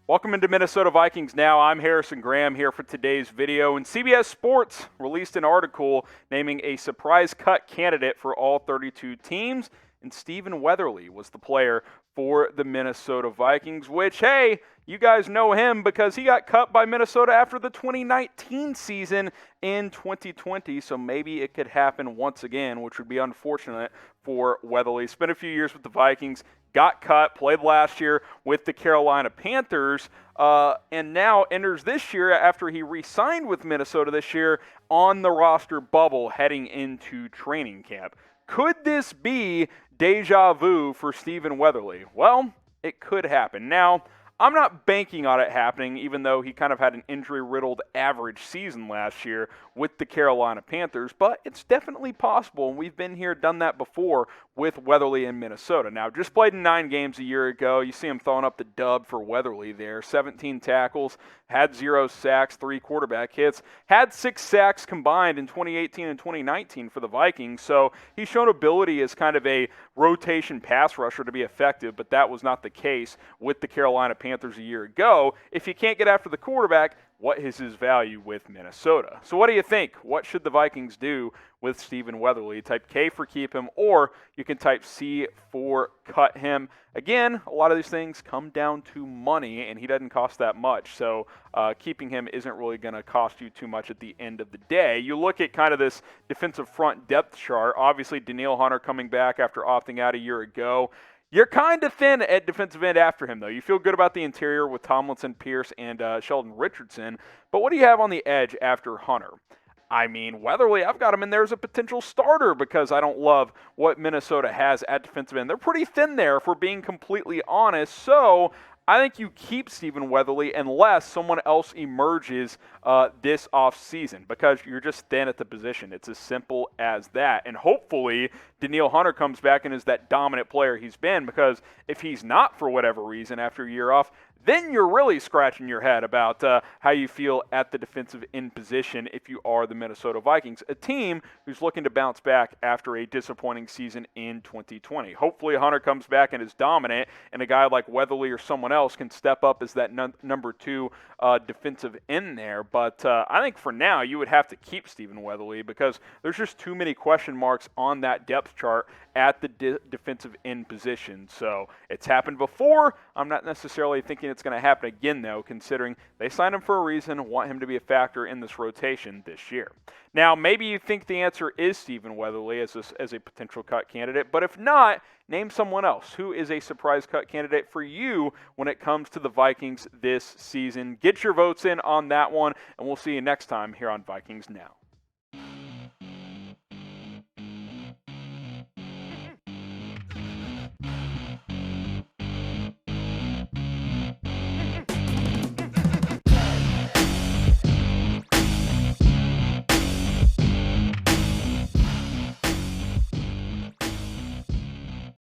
Welcome into Minnesota Vikings Now. I'm Harrison Graham here for today's video. And CBS Sports released an article naming a surprise cut candidate for all 32 teams. And Stephen Weatherly was the player for the Minnesota Vikings, which, hey, you guys know him because he got cut by Minnesota after the 2019 season in 2020. So maybe it could happen once again, which would be unfortunate for Weatherly. Spent a few years with the Vikings, got cut, played last year with the Carolina Panthers, and now enters this year after he re-signed with Minnesota this year on the roster bubble heading into training camp. Could this be deja vu for Stephen Weatherly? Well, it could happen. Now, I'm not banking on it happening, even though he kind of had an injury-riddled average season last year with the Carolina Panthers, but it's definitely possible, and we've been here, done that before with Weatherly in Minnesota. Now, just played in 9 games a year ago. You see him throwing up the dub for Weatherly there. 17 tackles, had 0 sacks, 3 quarterback hits, had 6 sacks combined in 2018 and 2019 for the Vikings, so he's shown ability as kind of a rotation pass rusher to be effective, but that was not the case with the Carolina Panthers a year ago. If you can't get after the quarterback, what is his value with Minnesota? So what do you think? What should the Vikings do with Stephen Weatherly? Type K for keep him, or you can type C for cut him. Again, a lot of these things come down to money, and he doesn't cost that much. So keeping him isn't really going to cost you too much at the end of the day. You look at kind of this defensive front depth chart. Obviously, Danielle Hunter coming back after opting out a year ago. You're kind of thin at defensive end after him, though. You feel good about the interior with Tomlinson, Pierce, and Sheldon Richardson. But what do you have on the edge after Hunter? I mean, Weatherly, I've got him in there as a potential starter because I don't love what Minnesota has at defensive end. They're pretty thin there, if we're being completely honest. So I think you keep Stephen Weatherly unless someone else emerges this offseason because you're just thin at the position. It's as simple as that. And hopefully Danielle Hunter comes back and is that dominant player he's been, because if he's not for whatever reason after a year off, then you're really scratching your head about how you feel at the defensive end position if you are the Minnesota Vikings, a team who's looking to bounce back after a disappointing season in 2020. Hopefully Hunter comes back and is dominant, and a guy like Weatherly or someone else can step up as that number 2 defensive end there. But I think for now you would have to keep Stephen Weatherly because there's just too many question marks on that depth chart at the defensive end position. So it's happened before. I'm not necessarily thinking it's going to happen again, though, considering they signed him for a reason, want him to be a factor in this rotation this year. Now, maybe you think the answer is Stephen Weatherly as a potential cut candidate, but if not, name someone else who is a surprise cut candidate for you when it comes to the Vikings this season. Get your votes in on that one, and we'll see you next time here on Vikings Now.